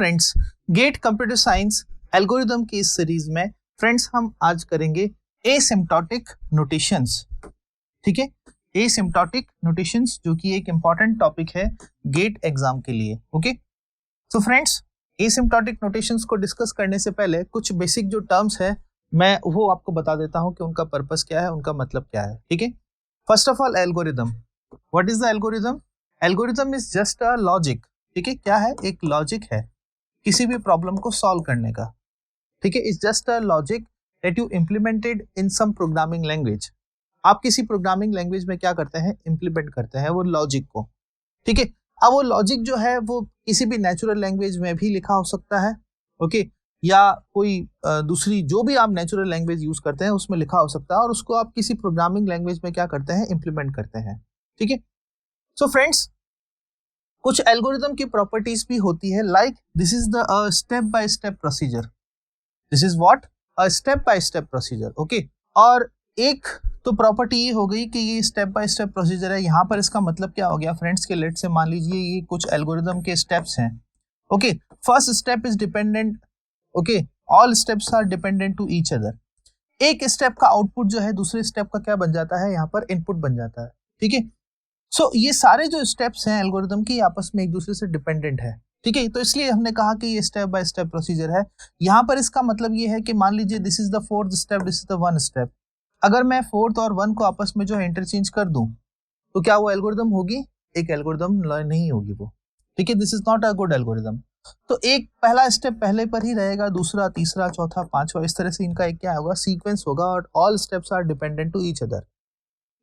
Friends, GATE computer science algorithm की इस series में फ्रेंड्स हम आज करेंगे एसिम्प्टोटिक नोटेशंस। ठीक है, एसिम्प्टोटिक नोटेशंस जो कि एक इंपॉर्टेंट टॉपिक है गेट एग्जाम के लिए। Okay, so friends, asymptotic notations को डिस्कस करने से पहले कुछ बेसिक जो टर्म्स है मैं वो आपको बता देता हूं कि उनका पर्पस क्या है, उनका मतलब क्या है। ठीक है, first of all algorithm. What is the algorithm? Algorithm is just a logic. ठीक है, क्या है? एक लॉजिक है किसी भी प्रॉब्लम को सॉल्व करने का। ठीक है, it's just a logic that you implemented in some programming language. आप किसी प्रोग्रामिंग लैंग्वेज में क्या करते हैं? इम्प्लीमेंट करते हैं वो लॉजिक को। ठीक है, अब वो लॉजिक जो है वो किसी भी नेचुरल लैंग्वेज में भी लिखा हो सकता है। ओके, या कोई दूसरी जो भी आप नेचुरल लैंग्वेज यूज करते हैं उसमें लिखा हो सकता है और उसको आप किसी प्रोग्रामिंग लैंग्वेज में क्या करते हैं? इम्प्लीमेंट करते हैं। ठीक है, सो फ्रेंड्स, कुछ एल्गोरिदम की प्रॉपर्टीज भी होती है, like this is the step by step procedure. This is what? A step by step procedure. Okay, और एक तो प्रॉपर्टी ये हो गई कि ये स्टेप बाय स्टेप प्रोसीजर है। यहाँ पर इसका मतलब क्या हो गया फ्रेंड्स के लेट से मान लीजिए ये कुछ एल्गोरिदम के स्टेप्स हैं। Okay, first step is dependent. Okay, all steps are dependent to each other. एक स्टेप का आउटपुट जो है दूसरे स्टेप का क्या बन जाता है? यहाँ पर इनपुट बन जाता है। ठीक है, सो ये सारे जो स्टेप्स हैं एल्गोरिदम की आपस में एक दूसरे से डिपेंडेंट है। ठीक है, तो इसलिए हमने कहा कि ये स्टेप बाय स्टेप प्रोसीजर है। यहाँ पर इसका मतलब ये है कि मान लीजिए this is the fourth step, this is the one step. अगर मैं फोर्थ और वन को आपस में जो है इंटरचेंज कर दूं तो क्या वो एल्गोरिदम होगी? एक एल्गोरिदम नहीं होगी वो। ठीक है, this is not a good algorithm. तो एक पहला स्टेप पहले पर ही रहेगा, दूसरा, तीसरा, चौथा, पांचवा, इस तरह से इनका एक क्या होगा? सीक्वेंस होगा और all steps are dependent to each other.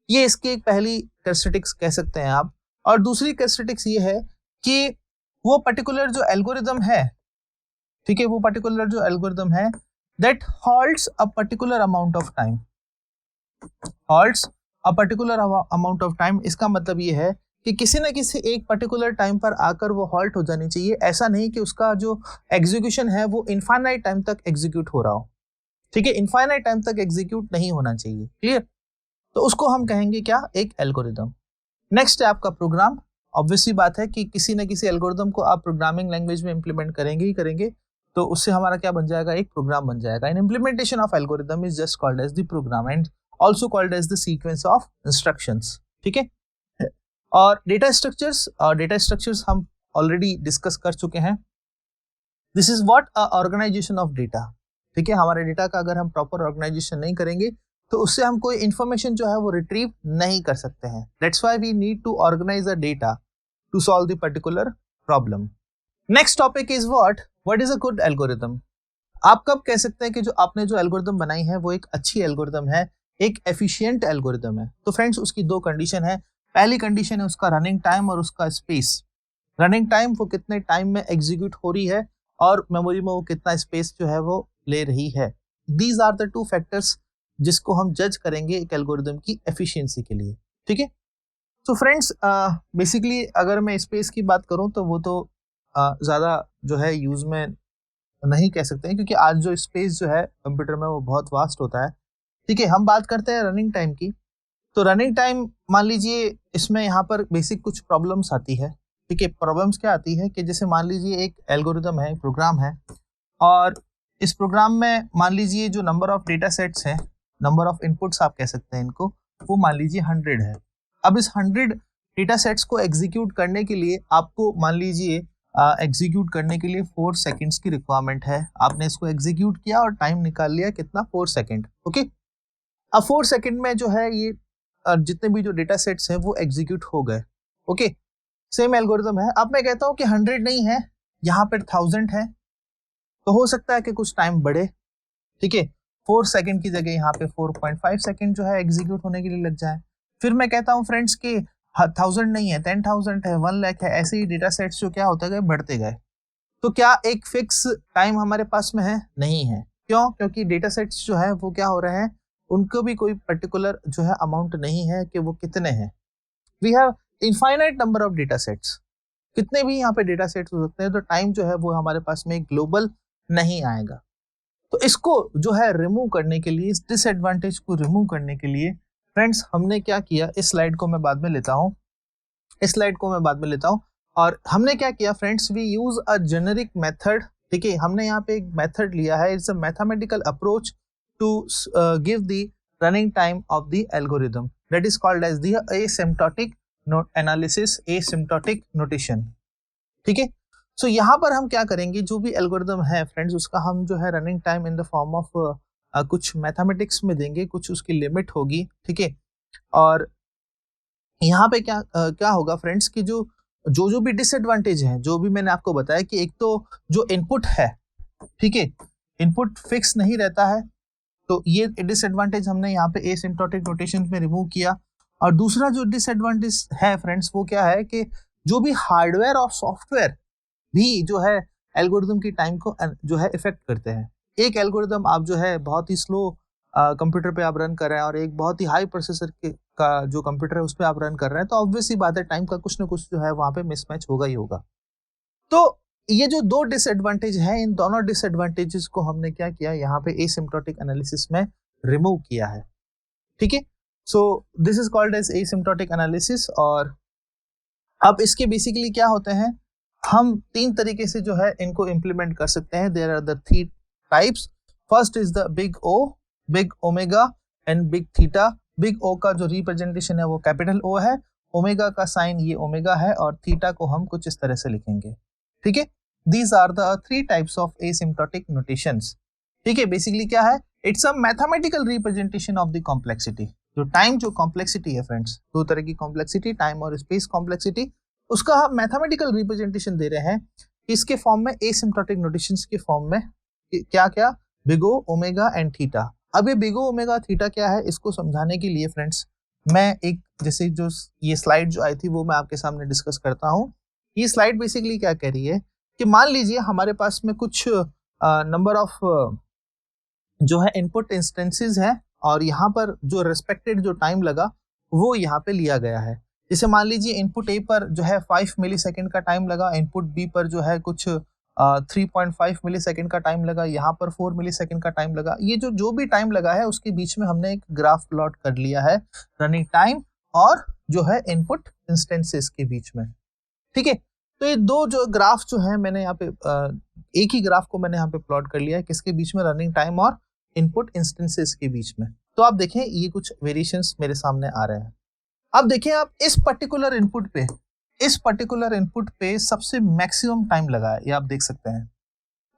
ये इसकी एक पहली कैरेक्टरिस्टिक्स कह सकते हैं आप। और दूसरी कैरेक्टरिस्टिक्स ये है कि वो पर्टिकुलर जो एल्गोरिदम है, ठीक है, वो पर्टिकुलर जो एल्गोरिदम है that halts a particular amount of time. Halts a particular amount of time, इसका मतलब ये है कि किसी न किसी एक पर्टिकुलर टाइम पर आकर वो हॉल्ट हो जानी चाहिए। ऐसा नहीं कि उसका जो एग्जीक्यूशन है वो इनफाइनाइट टाइम तक एग्जीक्यूट हो रहा हो। ठीक है, इनफाइनाइट टाइम तक एग्जीक्यूट नहीं होना चाहिए। क्लियर? तो उसको हम कहेंगे क्या? एक एल्गोरिदम। नेक्स्ट है आपका प्रोग्राम। ऑब्वियसली बात है कि किसी न किसी एल्गोरिदम को आप प्रोग्रामिंग लैंग्वेज में इंप्लीमेंट करेंगे ही करेंगे, तो उससे हमारा क्या बन जाएगा? एक प्रोग्राम बन जाएगा। In implementation of algorithm is just called as the program and also called as the sequence of instructions. ठीक है, और डेटा स्ट्रक्चर्स हम ऑलरेडी डिस्कस कर चुके हैं। This is what a organization of data. ठीक है, हमारे डेटा का अगर हम प्रॉपर ऑर्गेनाइजेशन नहीं करेंगे तो उससे हम कोई इंफॉर्मेशन जो है वो रिट्रीव नहीं कर सकते हैं। That's why we need to organize a data to solve the particular problem. Next topic is what is a good algorithm. आप कब कह सकते हैं कि जो आपने जो एल्गोरिदम बनाई है वो एक अच्छी एल्गोरिदम है, एक एफिशिएंट एल्गोरिदम है? तो फ्रेंड्स, उसकी दो कंडीशन है। पहली कंडीशन है उसका रनिंग टाइम और उसका स्पेस। रनिंग टाइम, वो कितने टाइम में एग्जीक्यूट हो रही है, और मेमोरी में वो कितना स्पेस जो है वो ले रही है। These are the two factors जिसको हम जज करेंगे एक एल्गोरिदम की एफिशिएंसी के लिए। ठीक है, तो फ्रेंड्स बेसिकली अगर मैं स्पेस की बात करूं तो वो तो ज़्यादा जो है यूज में नहीं कह सकते हैं, क्योंकि आज जो स्पेस जो है कंप्यूटर में वो बहुत वास्ट होता है। ठीक है, हम बात करते हैं रनिंग टाइम की। तो रनिंग टाइम मान लीजिए इसमें यहाँ पर बेसिक कुछ प्रॉब्लम्स आती है। ठीक है, प्रॉब्लम्स क्या आती है कि जैसे मान लीजिए एक एल्गोरिदम है, प्रोग्राम है, और इस प्रोग्राम में मान लीजिए जो नंबर ऑफ डेटा सेट्स हैं, नंबर ऑफ इनपुट्स आप कह सकते हैं इनको, वो मान लीजिए 100 है। अब इस 100 डेटा सेट्स को एग्जीक्यूट करने के लिए आपको मान लीजिए एग्जीक्यूट करने के लिए 4 सेकेंड्स की रिक्वायरमेंट है। आपने इसको एग्जीक्यूट किया और टाइम निकाल लिया कितना? 4 सेकेंड। ओके, अब 4 सेकेंड में जो है ये जितने भी जो डेटा सेट्स हैं वो एग्जीक्यूट हो गए। ओके, सेम एल्गोरिदम है। अब मैं कहता हूँ कि 100 नहीं है, यहाँ पर 1000 है, तो हो सकता है कि कुछ टाइम बढ़े। ठीक है, 4 सेकेंड की जगह यहाँ पे 4.5 सेकेंड जो है एग्जीक्यूट होने के लिए लग जाए। फिर मैं कहता हूँ फ्रेंड्स कि 1000 नहीं है, 10,000 है, 1 लाख है, ऐसे ही डेटा सेट्स जो क्या होते गए? बढ़ते गए। तो क्या एक फिक्स टाइम हमारे पास में है? नहीं है। क्यों? क्योंकि डेटा सेट्स जो है वो क्या हो रहे हैं, उनको भी कोई पर्टिकुलर जो है अमाउंट नहीं है कि वो कितने हैं। We have infinite number of data sets. कितने भी यहाँ पे डेटा सेट्स हो सकते हैं, तो टाइम जो है वो हमारे पास में ग्लोबल नहीं आएगा। तो इसको जो है रिमूव करने के लिए, इस डिसएडवांटेज को रिमूव करने के लिए फ्रेंड्स हमने क्या किया, इस स्लाइड को मैं बाद में लेता हूँ, और हमने क्या किया friends, we use a generic method, ठीक है, हमने यहाँ पे एक मेथड लिया है, it's a mathematical approach to give the running time of the algorithm, that is called as the asymptotic analysis, asymptotic notation, ठीक है। सो यहाँ पर हम क्या करेंगे, जो भी एल्गोरिदम है फ्रेंड्स उसका हम जो है running time in the form of कुछ मैथमेटिक्स में देंगे, कुछ उसकी लिमिट होगी, ठीक है। और यहाँ पे क्या होगा फ्रेंड्स कि जो भी डिसएडवांटेज है, जो भी मैंने आपको बताया कि एक तो जो इनपुट है, ठीक है, इनपुट फिक्स नहीं रहता है, तो ये डिसएडवांटेज हमने यहाँ पे एसिम्प्टोटिक नोटेशन में रिमूव किया। और दूसरा जो डिसएडवांटेज है फ्रेंड्स वो क्या है कि जो भी हार्डवेयर और सॉफ्टवेयर भी जो है एल्गोरिदम की टाइम को जो है इफेक्ट करते हैं। एक एल्गोरिदम आप जो है बहुत ही स्लो कंप्यूटर पे आप रन कर रहे हैं और एक बहुत ही हाई प्रोसेसर का जो कंप्यूटर है उस पर आप रन कर रहे हैं, तो ऑब्वियसली बात है टाइम का कुछ ना कुछ जो है वहां पे मिसमैच होगा ही होगा। तो ये जो दो डिसएडवांटेज है, इन दोनों डिसएडवांटेजेस को हमने क्या किया, यहाँ पे एसिम्प्टोटिक एनालिसिस में रिमूव किया है, ठीक है। So this is called as asymptotic analysis. और अब इसके बेसिकली क्या होते हैं, हम तीन तरीके से जो है इनको इंप्लीमेंट कर सकते हैं। There are the three types. First is the big O, big omega and big theta. Big O का जो रिप्रेजेंटेशन है वो कैपिटल ओ है, ओमेगा का साइन ये ओमेगा है और थीटा को हम कुछ इस तरह से लिखेंगे, ठीक है। These are the three types of asymptotic notations, ठीक है। बेसिकली क्या है, it's a mathematical representation of the complexity. जो टाइम जो कॉम्प्लेक्सिटी है फ्रेंड्स, दो तरह की कॉम्प्लेक्सिटी, टाइम और स्पेस कॉम्प्लेक्सिटी, उसका हम मैथमेटिकल रिप्रेजेंटेशन दे रहे हैं इसके फॉर्म में, एसिम्प्टोटिक नोटेशंस के फॉर्म में। क्या क्या, बिगो, ओमेगा एंड थीटा। अब ये बिगो, ओमेगा, थीटा क्या है, इसको समझाने के लिए फ्रेंड्स मैं एक जैसे जो ये स्लाइड जो आई थी वो मैं आपके सामने डिस्कस करता हूँ। ये स्लाइड बेसिकली क्या कह रही है कि मान लीजिए हमारे पास में कुछ नंबर ऑफ जो है इनपुट इंस्टेंसेस है और यहाँ पर जो रेस्पेक्टेड जो टाइम लगा वो यहाँ पे लिया गया है। जैसे मान लीजिए इनपुट ए पर जो है 5 मिली सेकेंड का टाइम लगा, इनपुट बी पर जो है कुछ 3.5 मिली सेकेंड का टाइम लगा, यहाँ पर 4 मिली सेकेंड का टाइम लगा। ये जो भी टाइम लगा है उसके बीच में हमने एक ग्राफ प्लॉट कर लिया है रनिंग टाइम और जो है इनपुट इंस्टेंसेस के बीच में, ठीक है। तो ये दो जो ग्राफ जो है मैंने यहाँ पे एक ही ग्राफ को मैंने यहाँ पे प्लॉट कर लिया है, किसके बीच में, रनिंग टाइम और इनपुट इंस्टेंसेस के बीच में। तो आप देखें ये कुछ वेरिएशंस मेरे सामने आ रहे हैं। अब देखें आप इस पर्टिकुलर इनपुट पे सबसे मैक्सिमम टाइम लगा है, ये आप देख सकते हैं।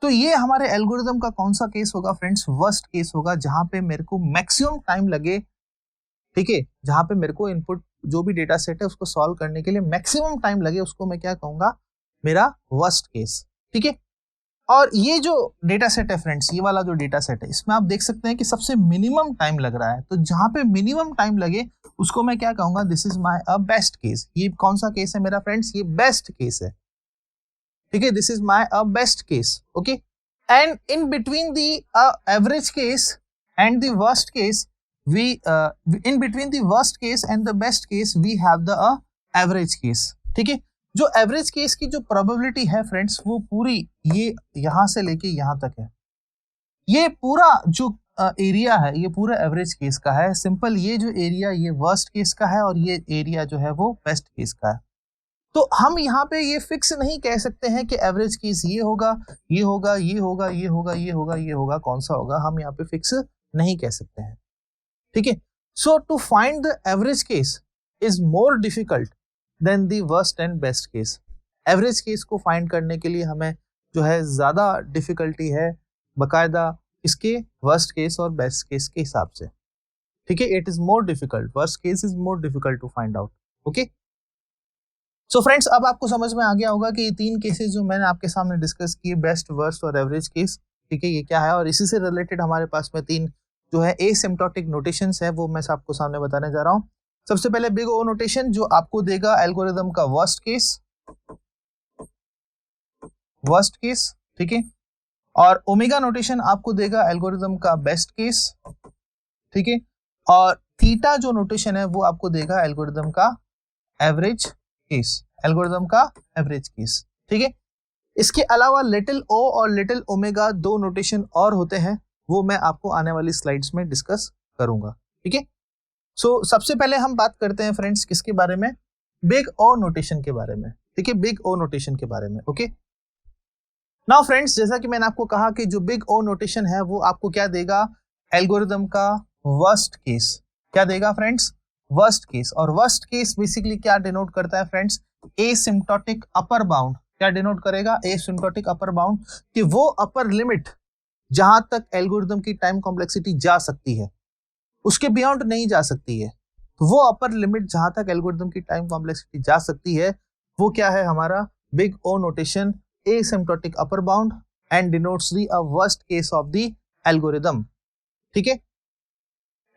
तो ये हमारे एल्गोरिदम का कौन सा केस होगा फ्रेंड्स, वर्स्ट केस होगा, जहां पे मेरे को मैक्सिमम टाइम लगे, ठीक है, जहां पे मेरे को इनपुट जो भी डेटा सेट है उसको सॉल्व करने के लिए मैक्सिमम टाइम लगे, उसको मैं क्या कहूंगा, मेरा वर्स्ट केस, ठीक है। और ये जो डेटा सेट है फ्रेंड्स, ये वाला जो डेटा सेट है, इसमें आप देख सकते हैं कि सबसे मिनिमम टाइम लग रहा है। तो जहां पे मिनिमम टाइम लगे उसको मैं क्या कहूंगा, this is my a best case. ये कौन सा केस है मेरा फ्रेंड्स, ये बेस्ट केस है, ठीक है, this is my a best case, okay. And in between the average case and the worst case we in between the worst case and the best case we have the average case, ठीक है। जो average case की जो probability है friends वो पूरी ये यहां से लेके यहां तक है। ये पूरा जो एरिया है ये पूरा एवरेज केस का है। सिंपल, ये जो एरिया ये वर्स्ट केस का है और ये एरिया जो है वो बेस्ट केस का है। तो हम यहाँ पे ये फिक्स नहीं कह सकते हैं कि एवरेज केस ये होगा, ये होगा, ये होगा, ये होगा, ये होगा, ये होगा, कौन सा होगा, हम यहाँ पे फिक्स नहीं कह सकते हैं, ठीक है। So to find the average case is more difficult than the worst and best case. Average case को फाइंड करने के लिए हमें जो है ज्यादा डिफिकल्टी है बकायदा इसके वर्स्ट केस और बेस्ट केस के हिसाब से, ठीक है। It is more difficult, worst case is more difficult to find out, okay. So friends अब आपको समझ में आ गया होगा कि ये तीन केसेस जो मैंने आपके सामने डिस्कस किए, बेस्ट, वर्स्ट और एवरेज केस, ठीक है, ये क्या है। और इसी से रिलेटेड हमारे पास में तीन जो है एसिम्प्टोटिक नोटेशंस है वो मैं आपको सामने बताने जा रहा हूं। सबसे पहले बिग ओ नोटेशन जो आपको देगा एल्गोरिदम का वर्स्ट केस, ठीक है। और ओमेगा नोटेशन आपको देगा एल्गोरिदम का बेस्ट केस, ठीक है। और थीटा जो नोटेशन है वो आपको देगा एल्गोरिदम का एवरेज केस, ठीक है। इसके अलावा लिटिल ओ और लिटिल ओमेगा दो नोटेशन और होते हैं, वो मैं आपको आने वाली स्लाइड्स में डिस्कस करूंगा, ठीक है। सो सबसे पहले हम बात करते हैं फ्रेंड्स किसके बारे में, बिग ओ नोटेशन के बारे में, ठीक है, बिग ओ नोटेशन के बारे में। ओके, नाउ फ्रेंड्स, जैसा कि मैंने आपको कहा कि जो बिग ओ नोटेशन है वो आपको क्या देगा, एल्गोरिदम का वर्स्ट केस। क्या देगा फ्रेंड्स, वर्स्ट केस। और वर्स्ट केस बेसिकली क्या डिनोट करता है फ्रेंड्स, एसिम्प्टोटिक अपर बाउंड। क्या डिनोट करेगा, एसिम्प्टोटिक अपर बाउंड, कि वो अपर लिमिट जहां तक एल्गोरिदम की टाइम कॉम्प्लेक्सिटी जा सकती है उसके बियॉन्ड नहीं जा सकती है। तो वो अपर लिमिट जहां तक एल्गोरिदम की टाइम कॉम्प्लेक्सिटी जा सकती है वो क्या है हमारा big O notation, asymptotic upper bound and denotes the worst case of the algorithm. ठीक है,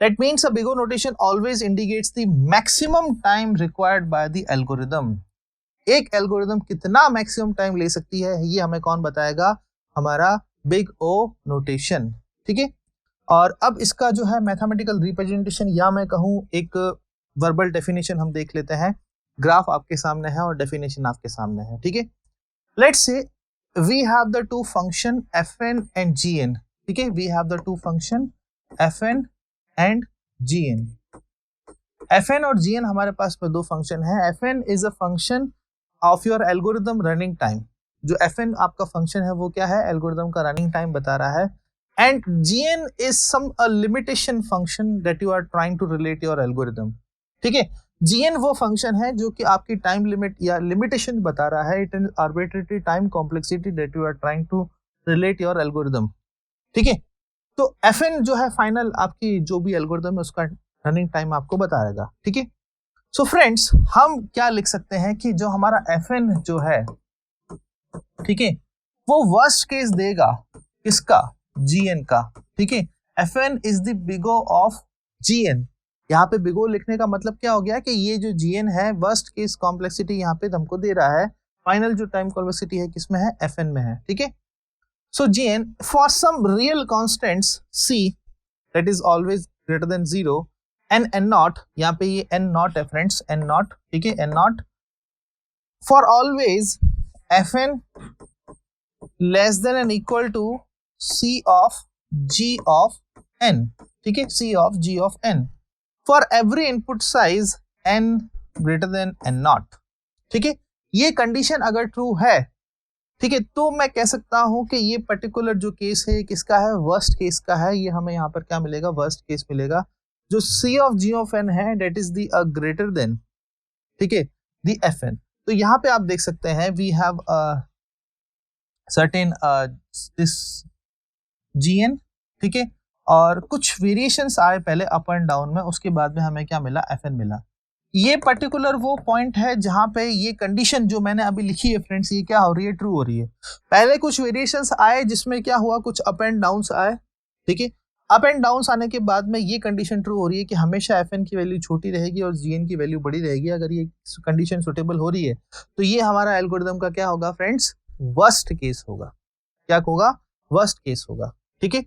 that means a big O notation always indicates the maximum time required by the algorithm. एक एल्गोरिदम कितना मैक्सिमम टाइम ले सकती है ये हमें कौन बताएगा, हमारा बिग ओ नोटेशन। ठीक है, और अब इसका जो है मैथमेटिकल रिप्रेजेंटेशन या मैं कहूं एक वर्बल डेफिनेशन हम देख लेते हैं। ग्राफ आपके सामने है और डेफिनेशन आपके सामने है। ठीक है, let's say we have the two function fn and gn. ठीक है, we have the two function fn and gn. fn और gn हमारे पास में दो फंक्शन है। fn is a function of your algorithm running time. जो fn आपका function है वो क्या है, एल्गोरिदम का रनिंग टाइम बता रहा है। and gn is some a limitation function that you are trying to relate your algorithm. ठीक है, gn वो फंक्शन है जो कि आपकी टाइम लिमिट या लिमिटेशन बता रहा है। It is arbitrary time complexity that you are trying to relate your algorithm. ठीक है, तो fn जो है फाइनल आपकी जो भी एल्गोरिदम है उसका रनिंग टाइम आपको बताएगा। ठीक है, सो फ्रेंड्स हम क्या लिख सकते हैं कि जो हमारा fn जो है, ठीक है, वो वर्स्ट केस देगा किसका, gn का। ठीक है, fn is the big O of gn। यहाँ पे बिग ओ लिखने का मतलब क्या हो गया कि ये जो gn है वर्स्ट केस कॉम्प्लेक्सिटी यहाँ पे हमको दे रहा है। फाइनल जो टाइम कॉम्प्लेक्सिटी है किसमें है, fn में है। ठीक है, so gn for some real constants c that is always greater than 0 and n naught, यहाँ पे ये n नॉट है फ्रेंड्स, n नॉट। ठीक है, n naught for always fn less than and equal to c of g of n। ठीक है, c of g of n for every input size n greater than n naught। ठीक है, ये condition अगर true है, ठीक है, तो मैं कह सकता हूं कि ये पर्टिकुलर जो केस है किसका है, वर्स्ट केस का है। ये हमें यहाँ पर क्या मिलेगा, वर्स्ट केस मिलेगा। जो c of g of n है that is the greater than, ठीक है, द fn। तो यहाँ पे आप देख सकते हैं we have certain this gn। ठीक है, और कुछ वेरिएशंस आए पहले अप एंड डाउन में, उसके बाद में हमें क्या मिला, fn मिला। ये पर्टिकुलर वो पॉइंट है जहां पे ये कंडीशन जो मैंने अभी लिखी है फ्रेंड्स, ये क्या हो रही है, ट्रू हो रही है। पहले कुछ वेरिएशंस आए जिसमें क्या हुआ, कुछ अप एंड डाउन्स आए। ठीक है, अप एंड डाउन्स आने के बाद में ये कंडीशन ट्रू हो रही है कि हमेशा fn की वैल्यू छोटी रहेगी और gn की वैल्यू बड़ी रहेगी। अगर ये कंडीशन सुटेबल हो रही है तो ये हमारा एल्गोरिदम का क्या होगा फ्रेंड्स, वर्स्ट केस होगा। क्या होगा, वर्स्ट केस होगा। ठीक है,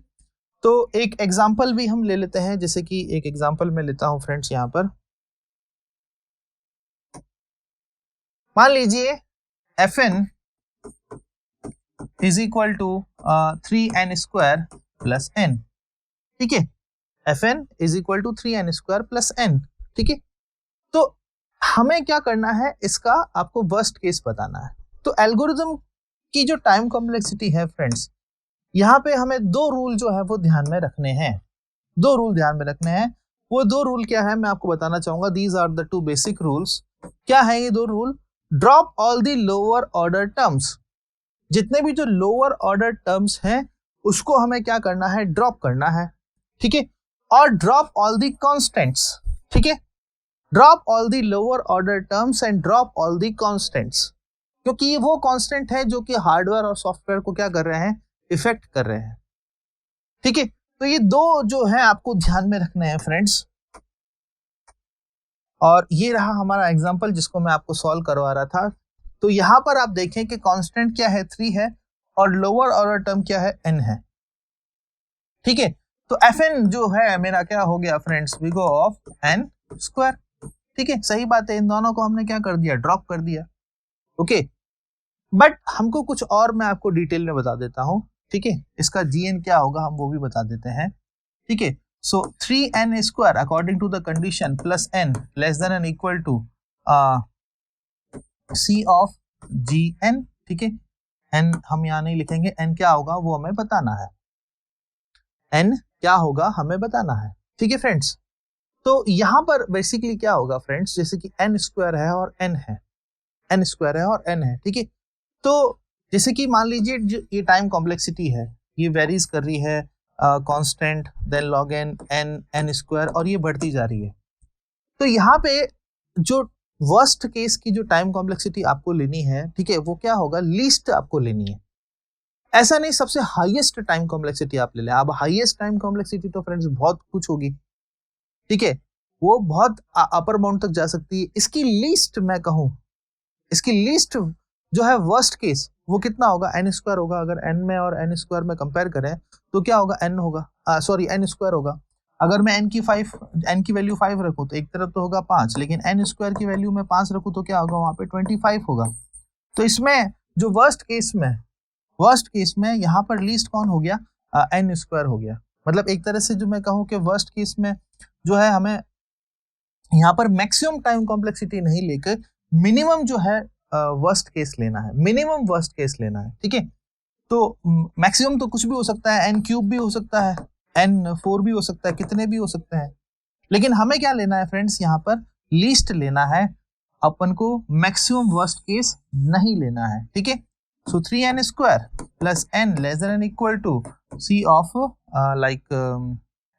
तो एक एग्जाम्पल भी हम ले लेते हैं, जैसे कि एक एग्जाम्पल मैं लेता हूं फ्रेंड्स। यहां पर मान लीजिए fn is equal to 3n square plus n। ठीक है, fn is equal to 3n square plus n। ठीक है, तो हमें क्या करना है, इसका आपको वर्स्ट केस बताना है। तो एल्गोरिदम की जो टाइम कॉम्प्लेक्सिटी है फ्रेंड्स, यहाँ पे हमें दो रूल जो है वो ध्यान में रखने हैं। दो रूल ध्यान में रखने हैं। वो दो रूल क्या है मैं आपको बताना चाहूंगा। These are the two basic rules. क्या है ये दो rule, drop all the lower order terms. जितने भी जो लोअर ऑर्डर टर्म्स हैं उसको हमें क्या करना है, ड्रॉप करना है। ठीक है, और ड्रॉप ऑल द कॉन्स्टेंट्स। ठीक है, drop all the lower order terms and drop all the constants, क्योंकि ये वो कॉन्स्टेंट है जो कि हार्डवेयर और सॉफ्टवेयर को क्या कर रहे हैं, इफेक्ट कर रहे हैं। ठीक है, तो ये दो जो है आपको ध्यान में रखने हैं फ्रेंड्स। और ये रहा हमारा एग्जांपल जिसको मैं आपको सॉल्व करवा रहा था। तो यहां पर आप देखें कि कांस्टेंट क्या है, 3 है, और लोअर ऑर्डर टर्म क्या है, n है। ठीक है, तो fn जो है मेरा क्या हो गया friends, big O of n square. ठीक है, सही बात है, इन दोनों को हमने क्या कर दिया, ड्रॉप कर दिया। ओके, बट हमको कुछ और मैं आपको डिटेल में बता देता हूं। ठीक है, इसका gn क्या होगा हम वो भी बता देते हैं। ठीक है, so 3n square according to the condition plus n less than and equal to c of g n, ठीक है। एन हम यहाँ नहीं लिखेंगे, एन क्या होगा वो हमें बताना है, एन क्या होगा हमें बताना है, ठीक है फ्रेंड्स। तो यहाँ पर बेसिकली क्या होगा फ्रेंड्स, जैसे कि एन स्क्वायर है और एन है, एन स्क्वायर है और एन है, ठीक है। तो जैसे कि मान लीजिए ये टाइम कॉम्प्लेक्सिटी है, ये वेरीज कर रही है, constant then log n n n square, और ये बढ़ती जा रही है। तो यहाँ पे जो वर्स्ट केस की जो टाइम कॉम्प्लेक्सिटी आपको लेनी है, ठीक है, वो क्या होगा, लीस्ट आपको लेनी है। ऐसा नहीं सबसे हाईएस्ट टाइम कॉम्प्लेक्सिटी आप ले लें। अब हाईएस्ट टाइम कॉम्प्लेक्सिटी तो फ्रेंड्स बहुत कुछ होगी, ठीक है, वो बहुत अपर बाउंड तक जा सकती है। इसकी लीस्ट मैं कहूं, इसकी लीस्ट जो है वर्स्ट केस वो कितना होगा, एन स्क्वायर होगा। अगर एन में और एन स्क्वायर में कंपेयर करें तो क्या होगा, एन होगा, सॉरी एन स्क्वायर होगा। अगर मैं एन की वैल्यू 5 रखूं तो एक तरफ तो होगा 5, लेकिन एन स्क्वायर की वैल्यू में 5 रखूं तो क्या होगा, वहां पे 25 होगा। तो इसमें जो वर्स्ट केस में यहाँ पर लीस्ट कौन हो गया, एन स्क्वायर हो गया। मतलब एक तरह से जो मैं कहूँ कि वर्स्ट केस में जो है हमें यहाँ पर मैक्सिमम टाइम कॉम्प्लेक्सिटी नहीं लेकर मिनिमम जो है वर्स्ट केस लेना है, मिनिमम वर्स्ट केस लेना है, ठीक है। तो मैक्सिमम तो कुछ भी हो सकता है, एन क्यूब भी हो सकता है, एन 4 भी हो सकता है, कितने भी हो सकते हैं, लेकिन हमें क्या लेना है फ्रेंड्स, यहाँ पर लीस्ट लेना है, अपन को मैक्सिमम वर्स्ट केस नहीं लेना है, ठीक है। So 3n square plus n less than equal to C of like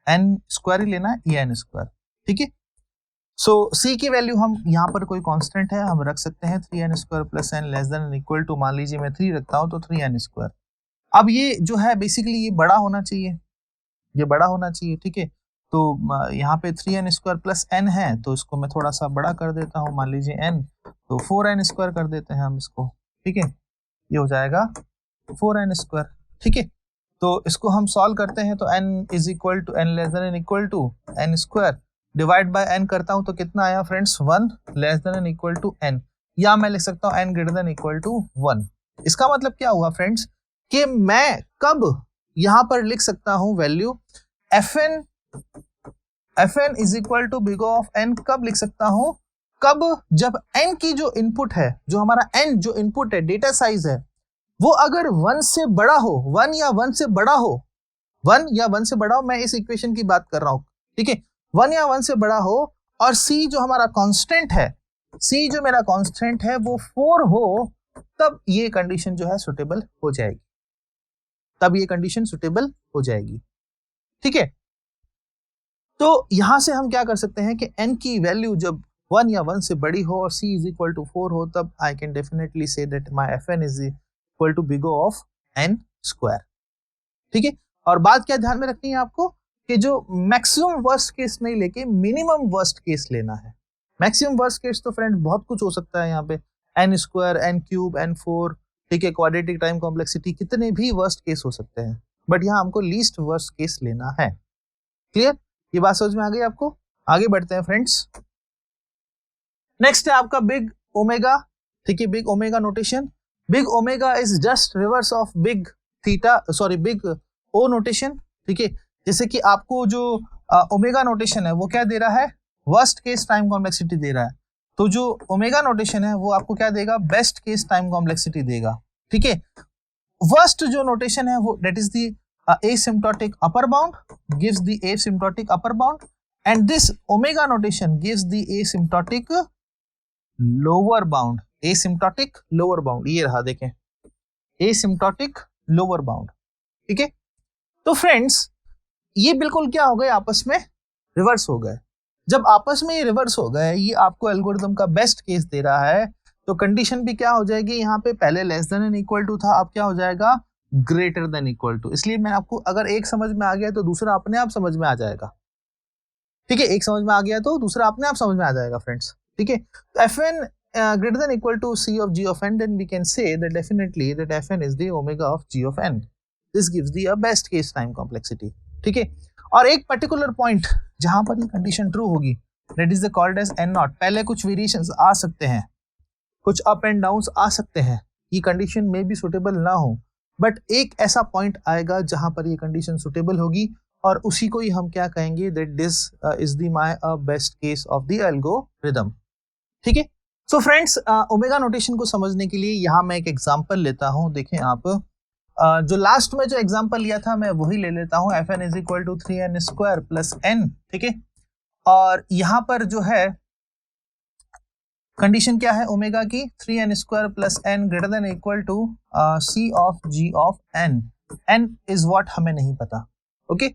n square ही लेना है, ये n स्क्वायर, ठीक है। सो c की वैल्यू हम यहाँ पर कोई कांस्टेंट है हम रख सकते हैं, 3n square plus n less than equal to, मान लीजिए मैं 3 रखता हूँ तो 3n स्क्वायर। अब ये जो है बेसिकली ये बड़ा होना चाहिए, ये बड़ा होना चाहिए, ठीक है। तो यहाँ पे 3n स्क्वायर प्लस n है, तो इसको मैं थोड़ा सा बड़ा कर देता हूँ, मान लीजिए n, तो 4n स्क्वायर कर देते हैं हम इसको, ठीक है। ये हो जाएगा 4n स्क्वायर, ठीक है। तो इसको हम सॉल्व करते हैं तो n is equal to n less than equal to n square divide by n करता हूं तो कितना आया friends, 1 less than equal to n, या मैं लिख सकता हूं n greater than equal to 1। इसका मतलब क्या हुआ फ्रेंड्स कि मैं कब यहां पर लिख सकता हूं value fn is equal to big of n, कब लिख सकता हूं, कब, जब n की जो इनपुट है, जो हमारा n जो इनपुट है, डेटा साइज है, वो अगर 1 से बड़ा हो, 1 या 1 से बड़ा हो, 1 या 1 से बड़ा हो, मैं इस इक्वेशन की बात कर रहा हूं, ठीक है, 1 या 1 से बड़ा हो, और c जो हमारा कांस्टेंट है, c जो मेरा कांस्टेंट है वो 4 हो, तब ये कंडीशन जो है सुटेबल हो जाएगी, तब ये कंडीशन सुटेबल हो जाएगी, ठीक है। तो यहां से हम क्या कर सकते हैं कि n की वैल्यू जब 1 या 1 से बड़ी हो और c इज इक्वल टू 4 हो, तब I can definitely say that my fn is equal to big of n square, ठीक है। और बात क्या ध्यान में रखनी है आपको कि जो मैक्सिमम वर्स्ट केस नहीं लेके मिनिमम वर्स्ट केस लेना है। मैक्सिमम वर्स्ट केस तो फ्रेंड बहुत कुछ हो सकता है यहाँ पे, n square, n cube, n4, ठीक है, क्वाड्रेटिक टाइम कॉम्प्लेक्सिटी, कितने भी वर्स्ट केस हो सकते हैं, बट यहाँ हमको लीस्ट वर्स्ट केस लेना है। क्लियर, ये बात समझ में आ गई आपको। आगे बढ़ते हैं फ्रेंड्स। नेक्स्ट है आपका बिग ओमेगा, ठीक है, big omega notation. Big omega is just reverse of big theta, sorry big O notation, ठीक है। जैसे कि आपको जो ओमेगा नोटेशन है वो क्या दे रहा है, वर्स्ट केस टाइम कॉम्प्लेक्सिटी दे रहा है, तो जो ओमेगा नोटेशन है वो आपको क्या देगा, बेस्ट केस टाइम कॉम्प्लेक्सिटी देगा, ठीक है। वर्स्ट जो नोटेशन है वो that is the asymptotic upper bound, gives the asymptotic upper bound, and this omega notation gives the asymptotic lower bound, asymptotic lower bound, ये रहा देखें, asymptotic lower bound, ठीक है। तो फ्रेंड्स ये बिल्कुल क्या हो गए, आपस में रिवर्स हो गए। जब आपस में ये रिवर्स हो गए, ये आपको एल्गोरिथम का बेस्ट केस दे रहा है, तो कंडीशन भी क्या हो जाएगी, यहाँ पे पहले less than and equal to था, अब क्या हो जाएगा, ग्रेटर देन इक्वल टू। इसलिए मैं आपको, अगर एक समझ में आ गया तो दूसरा अपने आप समझ में आ जाएगा, ठीक है, एक समझ में आ गया तो दूसरा अपने आप समझ में आ जाएगा फ्रेंड्स, ठीक है। तो fn greater than equal to c of g of n, then we can say that definitely that fn is the omega of g of n. This gives the best case time complexity, ठीक है। और एक particular point जहां पर ये condition true होगी, that is called as n not. पहले कुछ वेरिएशंस आ सकते हैं, कुछ अप एंड डाउन्स आ सकते हैं, ये कंडीशन में भी सुटेबल ना हो, बट एक ऐसा पॉइंट आएगा जहां पर ये कंडीशन सुटेबल होगी, और उसी को ही हम क्या कहेंगे, that this is the my best case of the algorithm, ठीक है। सो फ्रेंड्स, ओमेगा नोटेशन को समझने के लिए यहाँ मैं एक एग्जांपल लेता हूँ। देखें आप, जो लास्ट में जो एग्जांपल लिया था मैं वही ले लेता हूँ, f n is equal to 3n square plus n, ठीक है। और यहाँ पर जो है कंडीशन क्या है ओमेगा की, 3n square plus n greater than equal to c of g of n। n is what हमें नहीं पता, ओके।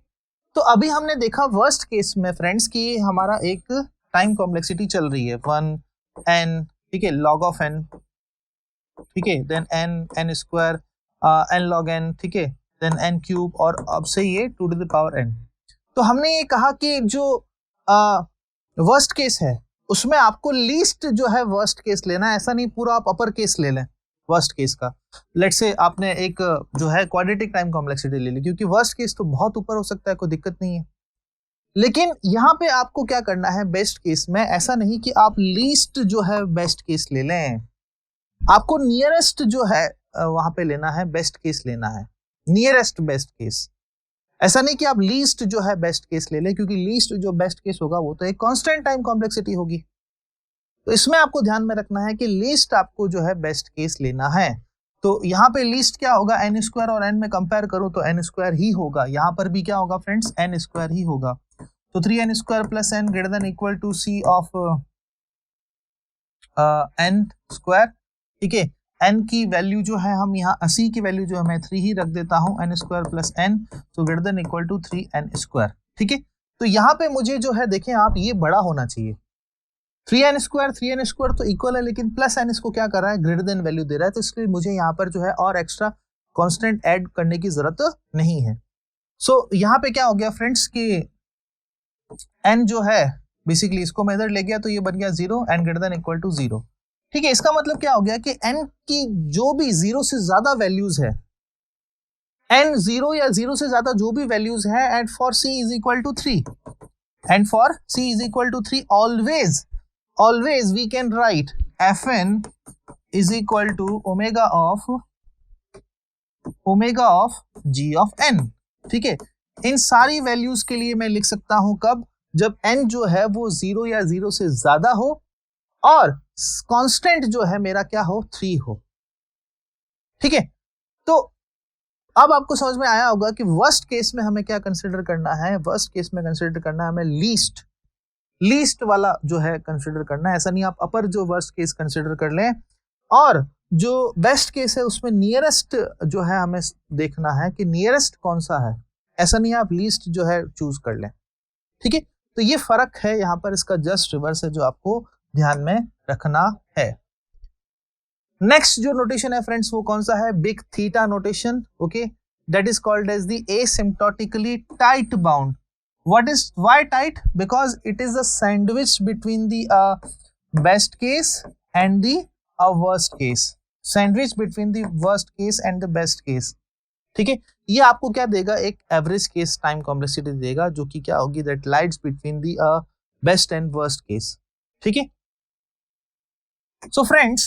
तो अभी हमने देखा वर्स्ट केस में फ्रेंड्स कि हमारा एक टाइम कॉम्प्लेक्सिटी चल रही है 1n, ठीक है, log ऑफ n, ठीक है, then n square n log n, ठीक है, देन n क्यूब, और अब से ये 2 टू द पावर n। तो हमने ये कहा कि जो वर्स्ट केस है उसमें आपको लीस्ट जो है वर्स्ट केस लेना है, ऐसा नहीं पूरा आप अपर केस ले लें वर्स्ट केस का। लेट्स से आपने एक जो है क्वाड्रेटिक टाइम कॉम्प्लेक्सिटी ले ली, क्योंकि वर्स्ट केस तो बहुत ऊपर हो सकता है, कोई दिक्कत नहीं है। लेकिन यहाँ पे आपको क्या करना है बेस्ट केस में, ऐसा नहीं कि आप लीस्ट जो है बेस्ट केस ले लें, आपको नियरेस्ट जो है वहां पे लेना है, बेस्ट केस लेना है, नियरेस्ट बेस्ट केस। ऐसा नहीं कि आप लीस्ट जो है बेस्ट केस ले लें, क्योंकि लीस्ट जो बेस्ट केस होगा वो तो एक कांस्टेंट टाइम कॉम्प्लेक्सिटी होगी। तो इसमें आपको ध्यान में रखना है कि लीस्ट आपको जो है बेस्ट केस लेना है। तो यहाँ पे लीस्ट क्या होगा, एन स्क्वायर और एन में कंपेयर करूं तो एन स्क्वायर ही होगा। यहाँ पर भी क्या होगा फ्रेंड्स, एन स्क्वायर ही होगा। तो 3n square plus n greater than equal to c of n square, ठीक है। n की वैल्यू जो है हम यहाँ 80 की वैल्यू जो है मैं 3 ही रख देता हूँ, n स्क्वायर प्लस n, तो greater than equal to 3n square, ठीक है। तो यहाँ पे मुझे जो है देखें आप, ये बड़ा होना चाहिए, 3n स्क्वायर तो इक्वल है, लेकिन प्लस n इसको क्या कर रहा है, ग्रेटर देन वैल्यू दे रहा है, तो इसलिए मुझे यहाँ पर जो है और एक्स्ट्रा कांस्टेंट ऐड करने की जरूरत नहीं है। सो यहाँ पे क्या हो गया फ्रेंड्स कि n जो है बेसिकली इसको मैं इधर ले गया तो ये बन गया 0, n greater than equal to 0, ठीक है। इसका मतलब क्या हो गया कि n की जो भी 0 से ज्यादा वैल्यूज है, n 0 या 0 से ज्यादा जो भी वैल्यूज है, and for c is equal to 3, and for c is equal to 3 always we can write fn is equal to omega of g of n, ठीक है। इन सारी वैल्यूज के लिए मैं लिख सकता हूं कब, जब n जो है वो 0 या 0 से ज्यादा हो और कांस्टेंट जो है मेरा क्या हो, 3 हो, ठीक है। तो अब आपको समझ में आया होगा कि वर्स्ट केस में हमें क्या कंसीडर करना है, वर्स्ट केस में कंसीडर करना है हमें लीस्ट वाला जो है कंसीडर करना है। ऐसा नहीं आप अपर जो वर्स्ट केस कंसीडर कर लें, और जो बेस्ट केस है उसमें नियरेस्ट जो है हमें देखना है कि नियरेस्ट कौन सा है, ऐसा नहीं आप लीस्ट जो है चूज कर लें, ठीक है। तो ये फर्क है यहाँ पर, इसका जस्ट रिवर्स है जो आपको ध्यान में रखना है। नेक्स्ट जो नोटेशन है फ्रेंड्स वो कौन सा है, big theta notation, okay, that is called as the asymptotically tight bound. What is why tight? Because it is a sandwich between the best case and the worst case. Sandwich between the worst case and the best case. ठीक है, ये आपको क्या देगा, एक average case time complexity देगा, जो कि क्या होगी, that lies between the best and worst case, ठीक है। सो फ्रेंड्स,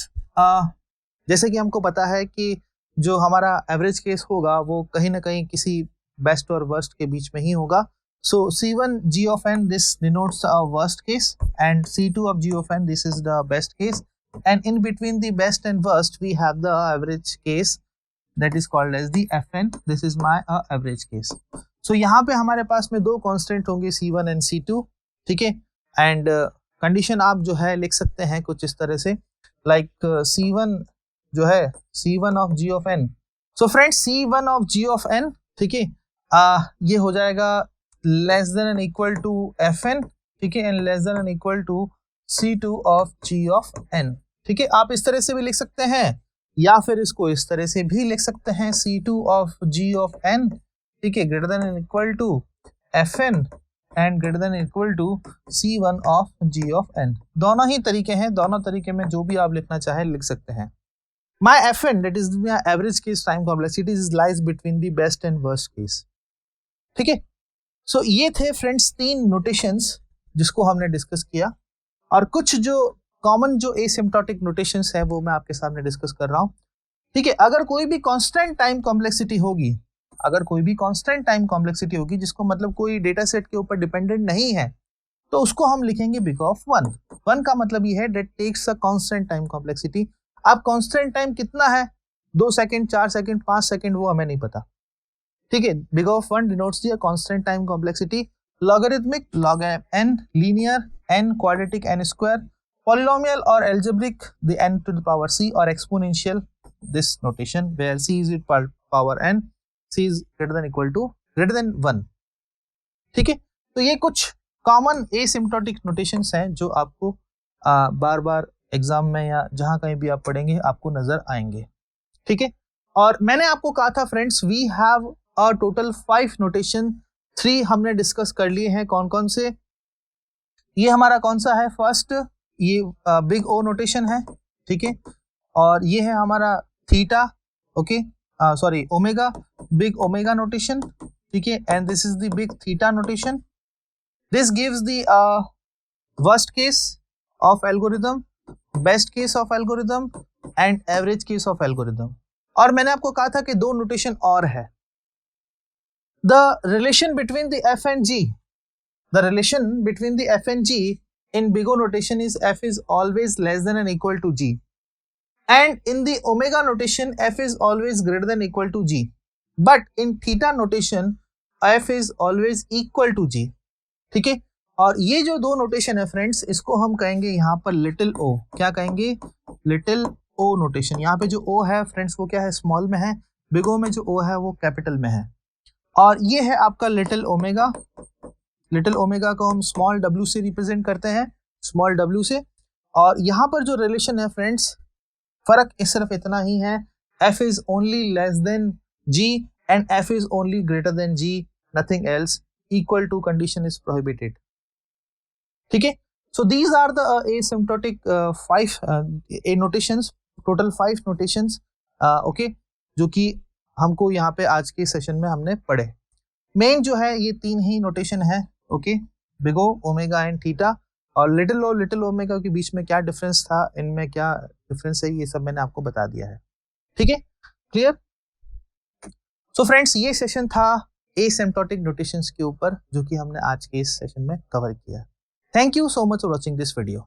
जैसे कि हमको पता है कि जो हमारा एवरेज केस होगा वो कहीं ना कहीं किसी बेस्ट और वर्स्ट के बीच में ही होगा। So C1 G of n, this denotes a worst case, and C2 of G of n, this is the best case, and in between the best and worst we have the average case, that is called as the Fn. This is my average case. So यहाँ पे हमारे पास में दो constant होंगे C1 and C2, ठीक है। and condition आप जो है लिख सकते हैं कुछ इस तरह से, like C1 जो है C1 of G of n. So friends, C1 of G of n, ठीक है, ये हो जाएगा less than and equal to Fn, ठीक है, and less than and equal to C2 of G of n, ठीक है। आप इस तरह से भी लिख सकते हैं, या फिर इसको इस तरह से भी लिख सकते हैं, C2 of G of n, ठीक है, greater than and equal to Fn and greater than equal to C1 of G of n। दोनों ही तरीके हैं, दोनों तरीके में जो भी आप लिखना चाहे लिख सकते हैं। My Fn, that is my average case time complexity, lies between the best and worst case, ठीक है। सो ये थे फ्रेंड्स 3 नोटेशंस जिसको हमने डिस्कस किया, और कुछ जो कॉमन जो एसिम्प्टोटिक नोटेशंस है वो मैं आपके सामने डिस्कस कर रहा हूँ, ठीक है। अगर कोई भी कांस्टेंट टाइम कॉम्प्लेक्सिटी होगी, जिसको मतलब कोई डेटा सेट के ऊपर डिपेंडेंट नहीं है, तो उसको हम लिखेंगे बिग ऑफ 1। 1 का मतलब ये है that takes a constant time complexity. अब कांस्टेंट टाइम कितना है, 2 सेकंड, 4 सेकंड, 5 सेकंड, वो हमें नहीं पता, ठीक है। Big of 1 denotes the constant time complexity. Logarithmic log n, linear n, quadratic n square, polynomial और algebraic the n to the power c, और exponential this notation where c is power n, c is greater than 1, ठीक है। तो ये कुछ common asymptotic notations हैं जो आपको बार बार एग्जाम में या जहां कहीं भी आप पढ़ेंगे आपको नजर आएंगे, ठीक है। और मैंने आपको कहा था friends we have a total 5 notation, 3 हमने डिस्कस कर लिए हैं। कौन कौन से, ये हमारा कौन सा है, फर्स्ट ये बिग ओ नोटेशन है, ठीक है। और ये है हमारा theta, okay, sorry omega, big omega notation, ठीक है। And this is the big theta notation. This gives the worst case of algorithm, best case of algorithm and average case of algorithm. और मैंने आपको कहा था कि 2 नोटेशन और है। The relation between the f and g, the relation between the f and g in big O notation is f is always less than and equal to g, and in the omega notation f is always greater than equal to g, but in theta notation f is always equal to g, ठीक है। और ये जो 2 notation है friends, इसको हम कहेंगे यहाँ पर लिटिल o। क्या कहेंगे, लिटिल o नोटेशन। यहाँ पे जो o है फ्रेंड्स वो क्या है, स्मॉल में है। बिग O में जो o है वो कैपिटल में है। और ये है आपका लिटिल ओमेगा। लिटिल ओमेगा को हम स्मॉल w से रिप्रेजेंट करते हैं, स्मॉल w से। और यहाँ पर जो रिलेशन है फ्रेंड्स, फर्क सिर्फ इतना ही है, f is only less than g and f is only greater than g, nothing else. Equal to condition is prohibited, ठीक है। So these are the asymptotic 5 notations, total 5 notations, okay, जो कि हमको यहाँ पे आज के सेशन में हमने पढ़े। मेन जो है ये 3 ही नोटेशन है, okay, big O, omega and theta. और लिटिल ओमेगा के बीच में क्या डिफरेंस था, इनमें क्या डिफरेंस है, ये सब मैंने आपको बता दिया है, ठीक है, क्लियर। सो फ्रेंड्स ये सेशन था एसिम्प्टोटिक नोटेशंस के ऊपर, जो कि हमने आज के इस सेशन में कवर किया। Thank you so much for watching this video.